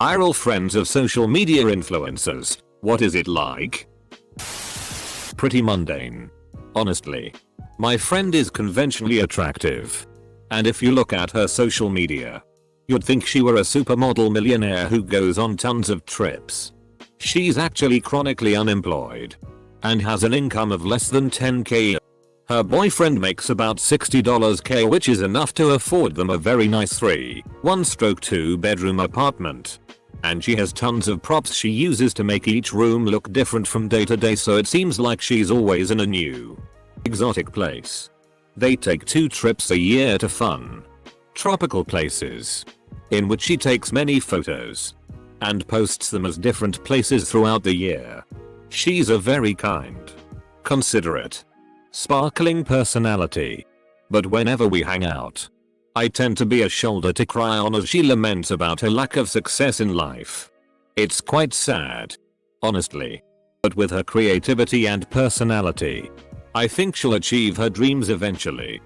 Are all friends of social media influencers? What is it like? Pretty mundane. Honestly. My friend is conventionally attractive. And if you look at her social media, you'd think she were a supermodel millionaire who goes on tons of trips. She's actually chronically unemployed and has an income of less than 10k. Her boyfriend makes about $60k, which is enough to afford them a very nice 1/2-bedroom apartment. And she has tons of props she uses to make each room look different from day to day, so it seems like she's always in a new, exotic place. They take 2 trips a year to fun, tropical places, in which she takes many photos and posts them as different places throughout the year. She's a very kind, considerate, sparkling personality. But whenever we hang out, I tend to be a shoulder to cry on as she laments about her lack of success in life. It's quite sad, honestly. But with her creativity and personality, I think she'll achieve her dreams eventually.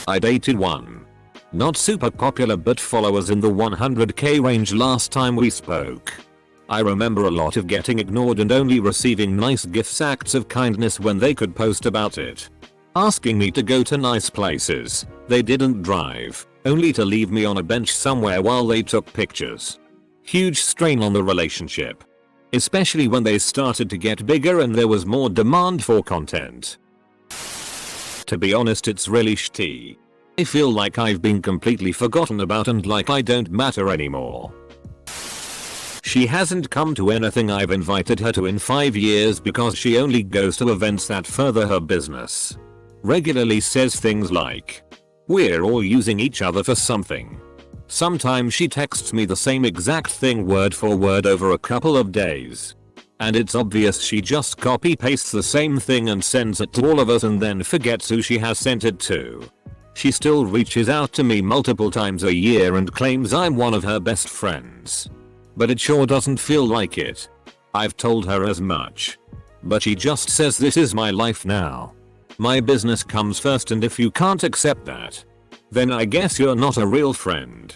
I dated one. Not super popular but followers in the 100k range last time we spoke. I remember a lot of getting ignored and only receiving nice gifts, acts of kindness when they could post about it. Asking me to go to nice places they didn't drive, only to leave me on a bench somewhere while they took pictures. Huge strain on the relationship. Especially when they started to get bigger and there was more demand for content. To be honest, it's really shitty. I feel like I've been completely forgotten about and like I don't matter anymore. She hasn't come to anything I've invited her to in 5 years because she only goes to events that further her business. Regularly says things like, "We're all using each other for something." Sometimes she texts me the same exact thing word for word over a couple of days. And it's obvious she just copy pastes the same thing and sends it to all of us and then forgets who she has sent it to. She still reaches out to me multiple times a year and claims I'm one of her best friends. But it sure doesn't feel like it. I've told her as much. But she just says this is my life now. My business comes first, and if you can't accept that, then I guess you're not a real friend.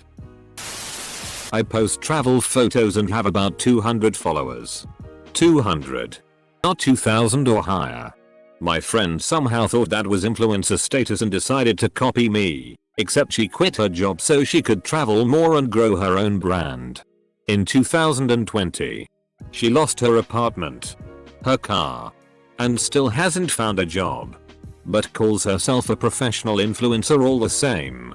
I post travel photos and have about 200 followers. 200. Not 2000 or higher. My friend somehow thought that was influencer status and decided to copy me, except she quit her job so she could travel more and grow her own brand. In 2020, she lost her apartment, her car, and still hasn't found a job, but calls herself a professional influencer all the same.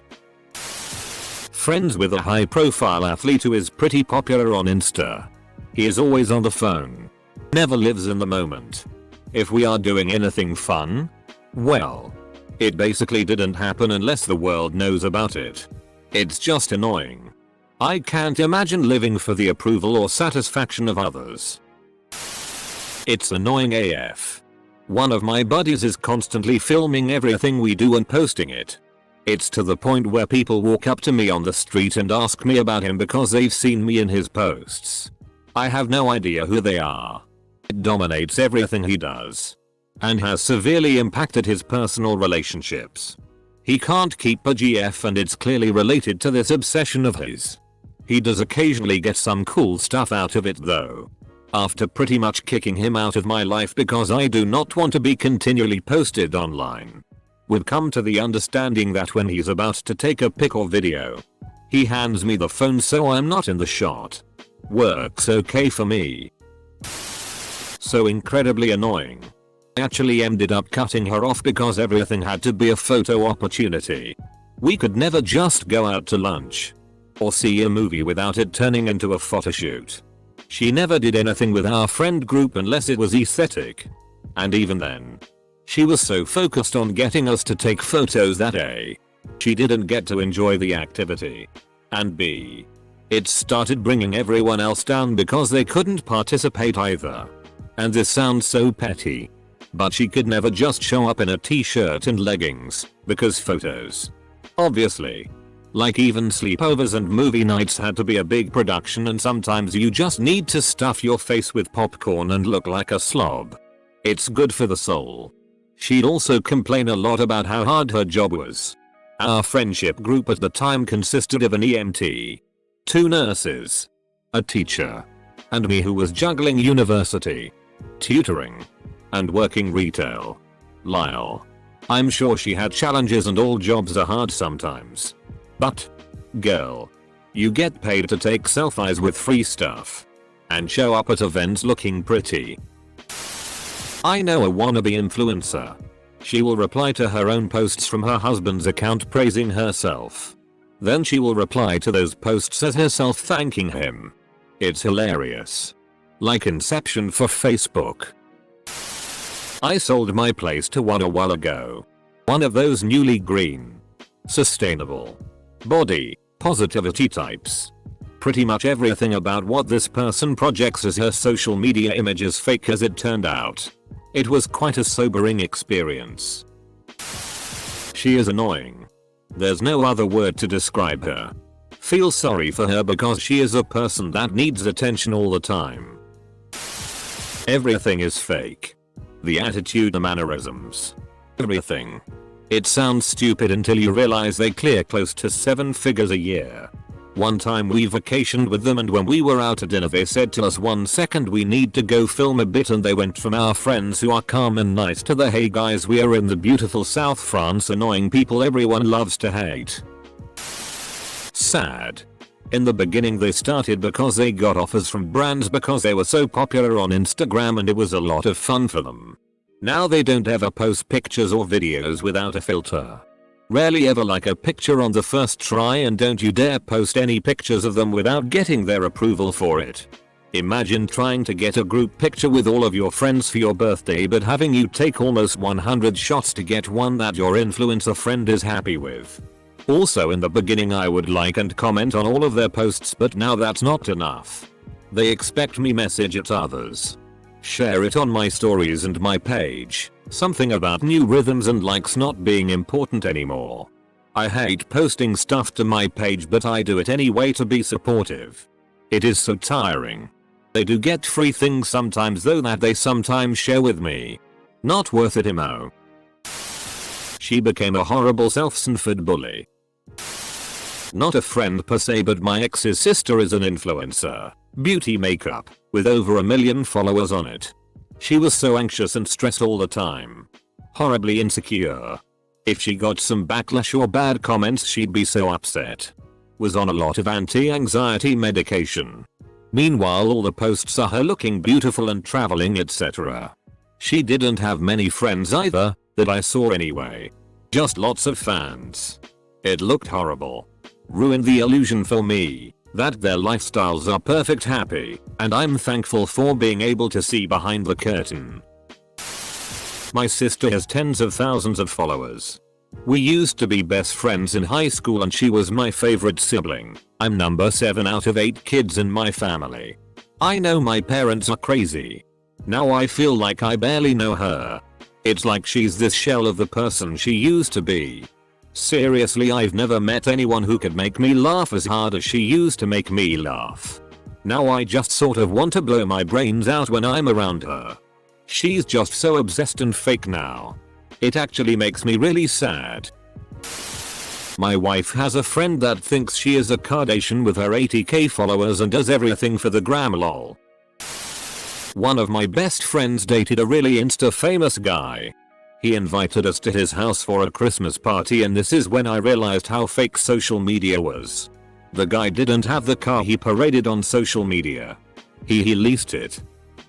Friends with a high-profile athlete who is pretty popular on Insta. He is always on the phone, never lives in the moment. If we are doing anything fun, well, it basically didn't happen unless the world knows about it. It's just annoying. I can't imagine living for the approval or satisfaction of others. It's annoying AF. One of my buddies is constantly filming everything we do and posting it. It's to the point where people walk up to me on the street and ask me about him because they've seen me in his posts. I have no idea who they are. It dominates everything he does and has severely impacted his personal relationships. He can't keep a GF, and it's clearly related to this obsession of his. He does occasionally get some cool stuff out of it though. After pretty much kicking him out of my life because I do not want to be continually posted online, we've come to the understanding that when he's about to take a pic or video, he hands me the phone so I'm not in the shot. Works okay for me. So incredibly annoying. I actually ended up cutting her off because everything had to be a photo opportunity. We could never just go out to lunch or see a movie without it turning into a photoshoot. She never did anything with our friend group unless it was aesthetic. And even then, she was so focused on getting us to take photos that A, she didn't get to enjoy the activity, and B, it started bringing everyone else down because they couldn't participate either. And this sounds so petty, but she could never just show up in a t-shirt and leggings because photos, obviously, like even sleepovers and movie nights, had to be a big production, and sometimes you just need to stuff your face with popcorn and look like a slob. It's good for the soul. She'd also complain a lot about how hard her job was. Our friendship group at the time consisted of an EMT, 2 nurses, a teacher, and me who was juggling university, tutoring, and working retail. Lyle. I'm sure she had challenges and all jobs are hard sometimes. But, girl, you get paid to take selfies with free stuff and show up at events looking pretty. I know a wannabe influencer. She will reply to her own posts from her husband's account praising herself. Then she will reply to those posts as herself thanking him. It's hilarious. Like Inception for Facebook. I sold my place to one a while ago. One of those newly green, sustainable, body positivity types. Pretty much everything about what this person projects as her social media image is fake as it turned out. It was quite a sobering experience. She is annoying. There's no other word to describe her. Feel sorry for her because she is a person that needs attention all the time. Everything is fake. The attitude, the mannerisms. Everything. It sounds stupid until you realize they clear close to 7 figures a year. One time we vacationed with them and when we were out at dinner they said to us, 1 second, we need to go film a bit, and they went from our friends who are calm and nice to the hey guys, we are in the beautiful South France, annoying people everyone loves to hate. Sad. In the beginning they started because they got offers from brands because they were so popular on Instagram and it was a lot of fun for them. Now they don't ever post pictures or videos without a filter. Rarely ever like a picture on the first try, and don't you dare post any pictures of them without getting their approval for it. Imagine trying to get a group picture with all of your friends for your birthday but having you take almost 100 shots to get one that your influencer friend is happy with. Also, in the beginning I would like and comment on all of their posts, but now that's not enough. They expect me message at others, share it on my stories and my page. Something about new rhythms and likes not being important anymore. I hate posting stuff to my page, but I do it anyway to be supportive. It is so tiring. They do get free things sometimes though that they sometimes share with me. Not worth it, emo. She became a horrible self-centered bully. Not a friend per se, but my ex's sister is an influencer. Beauty makeup, with over 1 million followers on it. She was so anxious and stressed all the time. Horribly insecure. If she got some backlash or bad comments she'd be so upset. Was on a lot of anti-anxiety medication. Meanwhile all the posts are her looking beautiful and traveling, etc. She didn't have many friends either, that I saw anyway. Just lots of fans. It looked horrible. Ruined the illusion for me that their lifestyles are perfect happy, and I'm thankful for being able to see behind the curtain. My sister has tens of thousands of followers. We used to be best friends in high school and she was my favorite sibling. I'm number 7 out of 8 kids in my family. I know my parents are crazy. Now I feel like I barely know her. It's like she's this shell of the person she used to be. Seriously, I've never met anyone who could make me laugh as hard as she used to make me laugh. Now I just sort of want to blow my brains out when I'm around her. She's just so obsessed and fake now. It actually makes me really sad. My wife has a friend that thinks she is a Kardashian with her 80k followers and does everything for the gram, lol. One of my best friends dated a really insta famous guy. He invited us to his house for a Christmas party, and this is when I realized how fake social media was. The guy didn't have the car he paraded on social media. He leased it.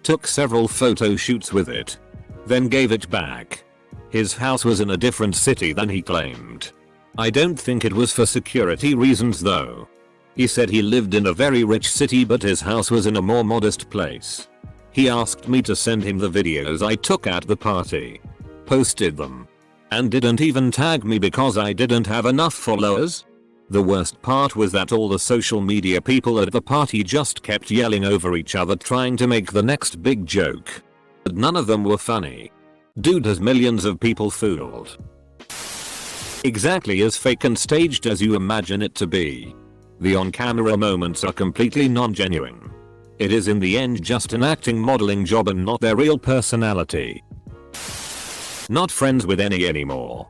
Took several photo shoots with it. Then gave it back. His house was in a different city than he claimed. I don't think it was for security reasons though. He said he lived in a very rich city but his house was in a more modest place. He asked me to send him the videos I took at the party. Posted them. And didn't even tag me because I didn't have enough followers. The worst part was that all the social media people at the party just kept yelling over each other trying to make the next big joke. But none of them were funny. Dude has millions of people fooled. Exactly as fake and staged as you imagine it to be. The on-camera moments are completely non-genuine. It is in the end just an acting modeling job and not their real personality. Not friends with any anymore.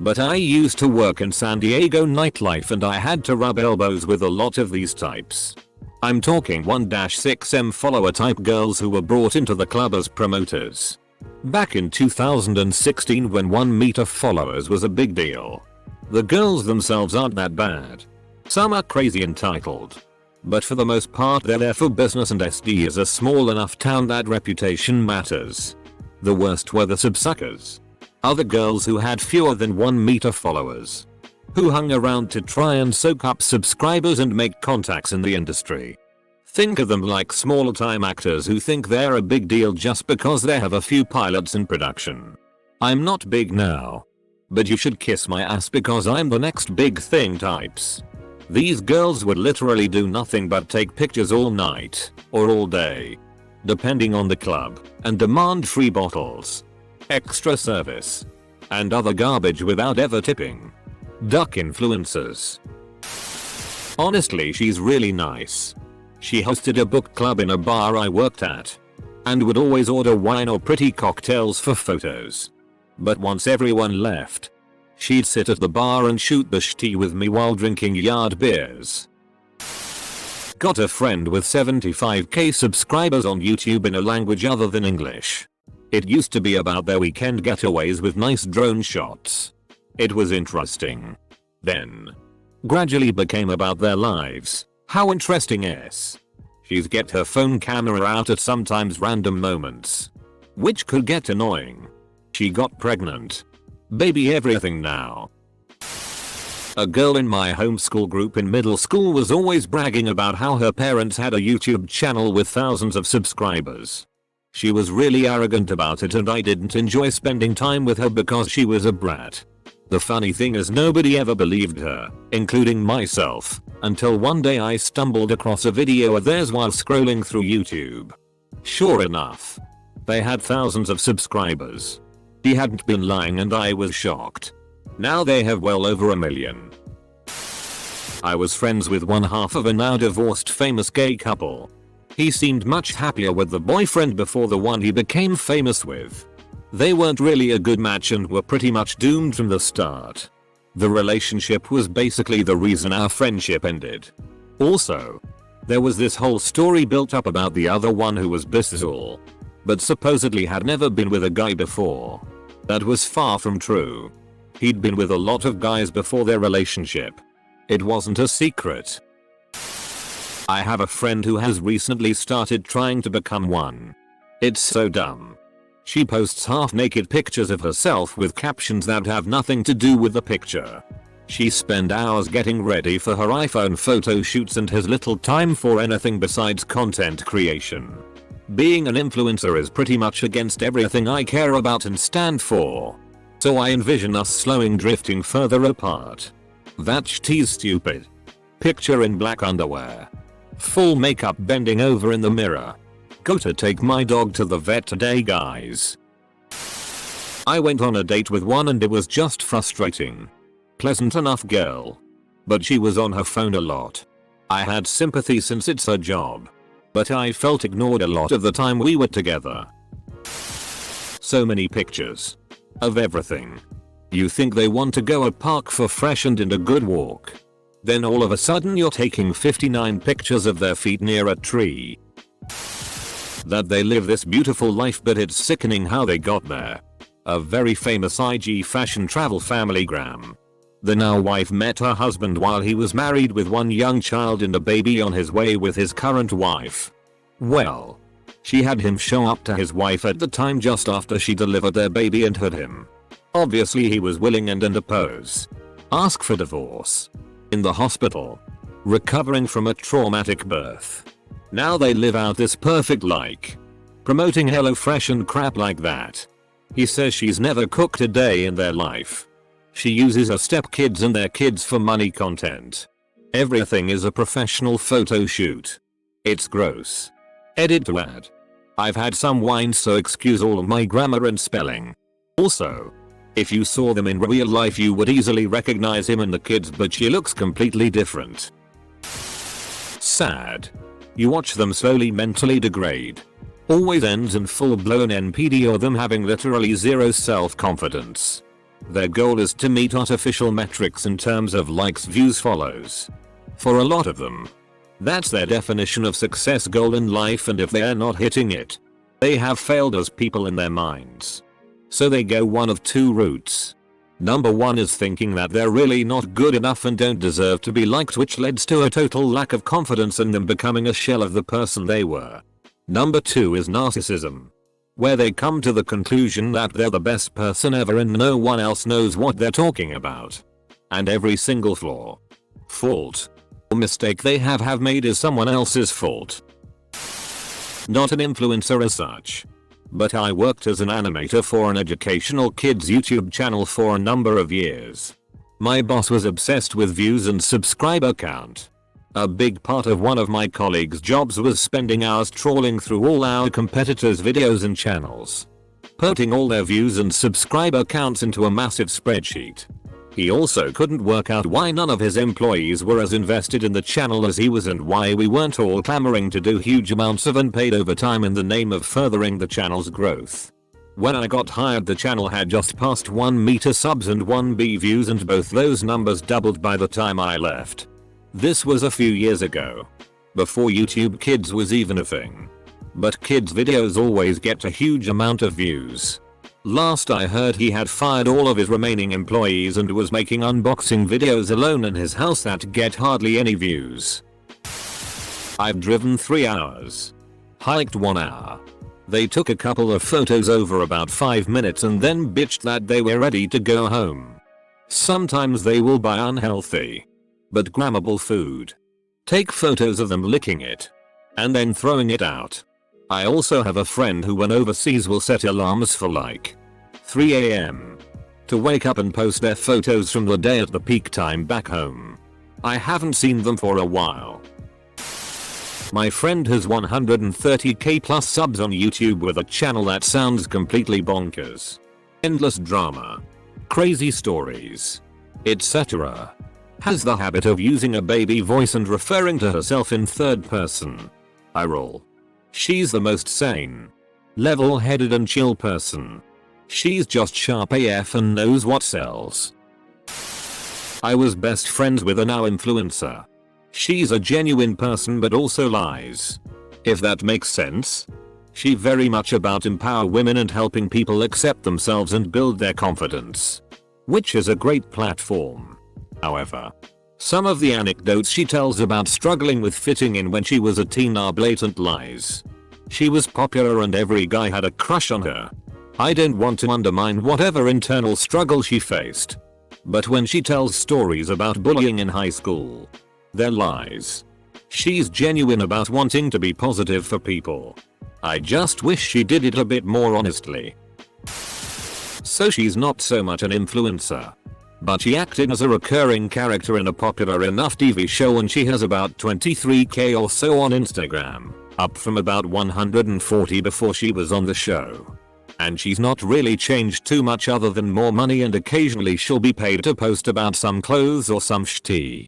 But I used to work in San Diego nightlife and I had to rub elbows with a lot of these types. I'm talking 1-6M follower type girls who were brought into the club as promoters. Back in 2016 when 1 meter followers was a big deal. The girls themselves aren't that bad. Some are crazy entitled. But for the most part they're there for business and SD is a small enough town that reputation matters. The worst were the subsuckers. Other girls who had fewer than 1 meter followers. Who hung around to try and soak up subscribers and make contacts in the industry. Think of them like small time actors who think they're a big deal just because they have a few pilots in production. I'm not big now. But you should kiss my ass because I'm the next big thing types. These girls would literally do nothing but take pictures all night, or all day, depending on the club, and demand free bottles, extra service, and other garbage without ever tipping. Duck influencers. Honestly, she's really nice. She hosted a book club in a bar I worked at, and would always order wine or pretty cocktails for photos. But once everyone left, she'd sit at the bar and shoot the shitty with me while drinking yard beers. Got a friend with 75k subscribers on YouTube in a language other than English. It used to be about their weekend getaways with nice drone shots. It was interesting. Then, gradually became about their lives. How interesting is. She'd get her phone camera out at sometimes random moments, which could get annoying. She got pregnant. Baby everything now. A girl in my homeschool group in middle school was always bragging about how her parents had a YouTube channel with thousands of subscribers. She was really arrogant about it and I didn't enjoy spending time with her because she was a brat. The funny thing is nobody ever believed her, including myself, until one day I stumbled across a video of theirs while scrolling through YouTube. Sure enough, they had thousands of subscribers. She hadn't been lying and I was shocked. Now they have well over 1 million. I was friends with one half of a now divorced famous gay couple. He seemed much happier with the boyfriend before the one he became famous with. They weren't really a good match and were pretty much doomed from the start. The relationship was basically the reason our friendship ended. Also, there was this whole story built up about the other one who was bisexual, but supposedly had never been with a guy before. That was far from true. He'd been with a lot of guys before their relationship. It wasn't a secret. I have a friend who has recently started trying to become one. It's so dumb. She posts half-naked pictures of herself with captions that have nothing to do with the picture. She spends hours getting ready for her iPhone photo shoots and has little time for anything besides content creation. Being an influencer is pretty much against everything I care about and stand for. So I envision us slowing drifting further apart. That shit's stupid. Picture in black underwear. Full makeup bending over in the mirror. Gotta take my dog to the vet today, guys. I went on a date with one and it was just frustrating. Pleasant enough girl, but she was on her phone a lot. I had sympathy since it's her job, but I felt ignored a lot of the time we were together. So many pictures of everything. You think they want to go a park for fresh and a good walk. Then all of a sudden you're taking 59 pictures of their feet near a tree. That they live this beautiful life, but it's sickening how they got there. A very famous IG fashion travel family gram. The now wife met her husband while he was married with one young child and a baby on his way with his current wife. Well, she had him show up to his wife at the time just after she delivered their baby and hurt him. Obviously he was willing and oppose. Ask for divorce. In the hospital. Recovering from a traumatic birth. Now they live out this perfect life. Promoting HelloFresh and crap like that. He says she's never cooked a day in their life. She uses her stepkids and their kids for money content. Everything is a professional photo shoot. It's gross. Edit to add. I've had some wine, so excuse all of my grammar and spelling. Also, if you saw them in real life you would easily recognize him and the kids, but she looks completely different. Sad. You watch them slowly mentally degrade. Always ends in full-blown NPD or them having literally zero self-confidence. Their goal is to meet artificial metrics in terms of likes, views, follows. For a lot of them, that's their definition of success goal in life, and if they are not hitting it, they have failed as people in their minds. So they go one of two routes. Number 1 is thinking that they're really not good enough and don't deserve to be liked, which leads to a total lack of confidence in them becoming a shell of the person they were. Number 2 is narcissism, where they come to the conclusion that they're the best person ever and no one else knows what they're talking about. And every single flaw, fault, or mistake they have made is someone else's fault. Not an influencer as such, but I worked as an animator for an educational kids YouTube channel for a number of years. My boss was obsessed with views and subscriber count. A big part of one of my colleagues' jobs was spending hours trawling through all our competitors' videos and channels, putting all their views and subscriber counts into a massive spreadsheet. He also couldn't work out why none of his employees were as invested in the channel as he was, and why we weren't all clamoring to do huge amounts of unpaid overtime in the name of furthering the channel's growth. When I got hired, the channel had just passed 1 meter subs and 1B views, and both those numbers doubled by the time I left. This was a few years ago, before YouTube Kids was even a thing. But kids videos always get a huge amount of views. Last I heard, he had fired all of his remaining employees and was making unboxing videos alone in his house that get hardly any views. I've driven 3 hours, hiked 1 hour. They took a couple of photos over about 5 minutes and then bitched that they were ready to go home. Sometimes they will buy unhealthy but grammable food, take photos of them licking it, and then throwing it out. I also have a friend who when overseas will set alarms for like 3 AM to wake up and post their photos from the day at the peak time back home. I haven't seen them for a while. My friend has 130k plus subs on YouTube with a channel that sounds completely bonkers. Endless drama, crazy stories, etc. Has the habit of using a baby voice and referring to herself in third person. I roll. She's the most sane, level-headed and chill person. She's just sharp AF and knows what sells. I was best friends with a now influencer. She's a genuine person but also lies, if that makes sense. She very much about empower women and helping people accept themselves and build their confidence, which is a great platform. However, some of the anecdotes she tells about struggling with fitting in when she was a teen are blatant lies. She was popular and every guy had a crush on her. I don't want to undermine whatever internal struggle she faced, but when she tells stories about bullying in high school, they're lies. She's genuine about wanting to be positive for people. I just wish she did it a bit more honestly. So she's not so much an influencer, but she acted as a recurring character in a popular enough TV show and she has about 23k or so on Instagram, up from about 140 before she was on the show. And she's not really changed too much other than more money, and occasionally she'll be paid to post about some clothes or some shitty.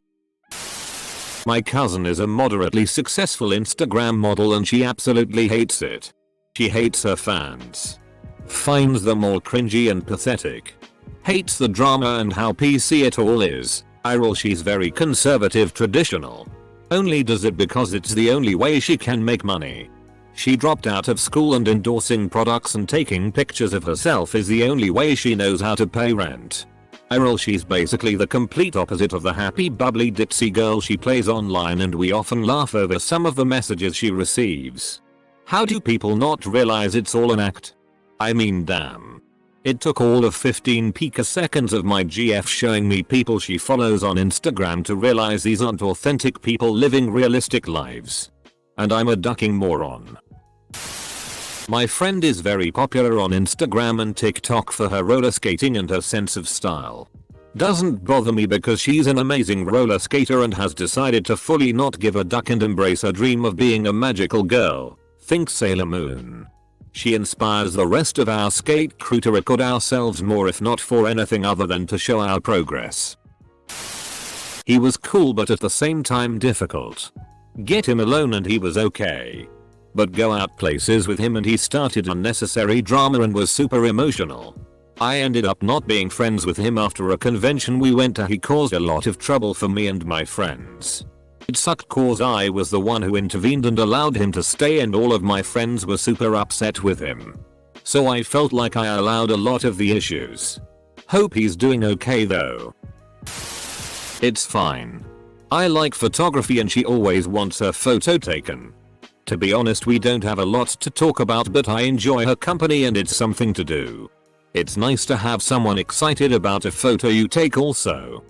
My cousin is a moderately successful Instagram model and she absolutely hates it. She hates her fans, finds them all cringy and pathetic, hates the drama and how PC it all is. I roll. She's very conservative, traditional. Only does it because it's the only way she can make money. She dropped out of school and endorsing products and taking pictures of herself is the only way she knows how to pay rent. I roll. She's basically the complete opposite of the happy bubbly ditzy girl she plays online, and we often laugh over some of the messages she receives. How do people not realize it's all an act? I mean, damn. It took all of 15 picoseconds of my GF showing me people she follows on Instagram to realize these aren't authentic people living realistic lives. And I'm a ducking moron. My friend is very popular on Instagram and TikTok for her roller skating and her sense of style. Doesn't bother me because she's an amazing roller skater and has decided to fully not give a duck and embrace her dream of being a magical girl. Think Sailor Moon. She inspires the rest of our skate crew to record ourselves more, if not for anything other than to show our progress. He was cool but at the same time difficult. Get him alone and he was okay. But go out places with him and he started unnecessary drama and was super emotional. I ended up not being friends with him after a convention we went to. He caused a lot of trouble for me and my friends. It sucked cause I was the one who intervened and allowed him to stay, and all of my friends were super upset with him. So I felt like I allowed a lot of the issues. Hope he's doing okay though. It's fine. I like photography and she always wants her photo taken. To be honest, we don't have a lot to talk about, but I enjoy her company and it's something to do. It's nice to have someone excited about a photo you take also.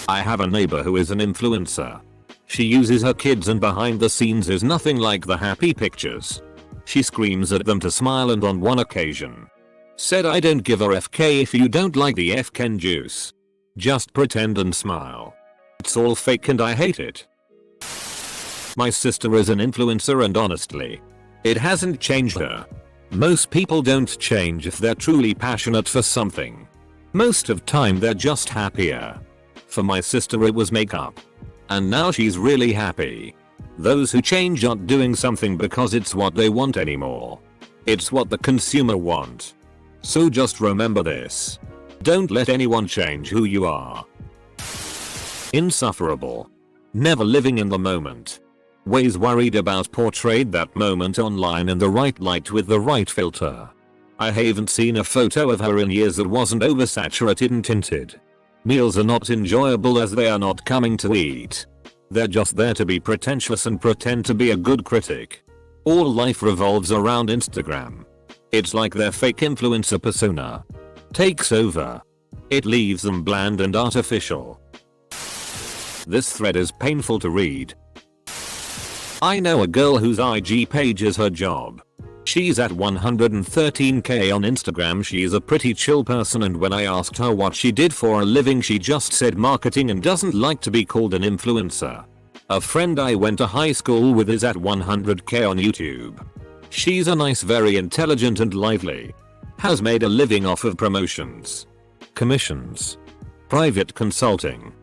I have a neighbor who is an influencer. She uses her kids and behind the scenes is nothing like the happy pictures. She screams at them to smile and on one occasion said, "I don't give a FK if you don't like the FKen juice. Just pretend and smile." It's all fake and I hate it. My sister is an influencer and honestly, it hasn't changed her. Most people don't change if they're truly passionate for something. Most of time they're just happier. For my sister it was makeup. And now she's really happy. Those who change aren't doing something because it's what they want anymore. It's what the consumer want. So just remember this. Don't let anyone change who you are. Insufferable. Never living in the moment. Ways worried about portrayed that moment online in the right light with the right filter. I haven't seen a photo of her in years that wasn't oversaturated and tinted. Meals are not enjoyable as they are not coming to eat. They're just there to be pretentious and pretend to be a good critic. All life revolves around Instagram. It's like their fake influencer persona takes over. It leaves them bland and artificial. This thread is painful to read. I know a girl whose IG page is her job. She's at 113k on Instagram. She's a pretty chill person, and when I asked her what she did for a living she just said marketing and doesn't like to be called an influencer. A friend I went to high school with is at 100k on YouTube. She's a nice, very intelligent and lively. Has made a living off of promotions, commissions, private consulting.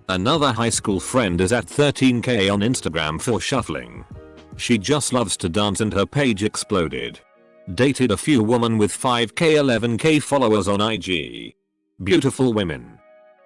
Another high school friend is at 13k on Instagram for shuffling. She just loves to dance and her page exploded. Dated a few women with 5k 11k followers on IG. Beautiful women.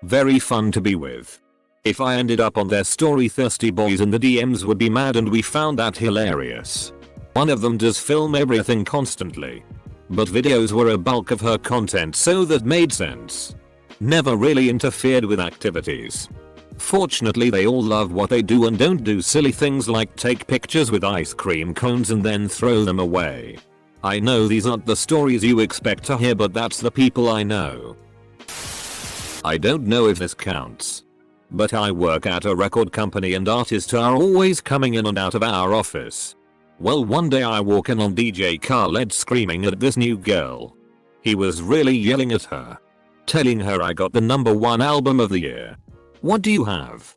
Very fun to be with. If I ended up on their story, thirsty boys in the DMs would be mad, and we found that hilarious. One of them does film everything constantly. But videos were a bulk of her content, so that made sense. Never really interfered with activities. Fortunately they all love what they do and don't do silly things like take pictures with ice cream cones and then throw them away. I know these aren't the stories you expect to hear, but that's the people I know. I don't know if this counts, but I work at a record company and artists are always coming in and out of our office. Well, one day I walk in on DJ Khaled screaming at this new girl. He was really yelling at her, telling her I got the #1 album of the year. What do you have?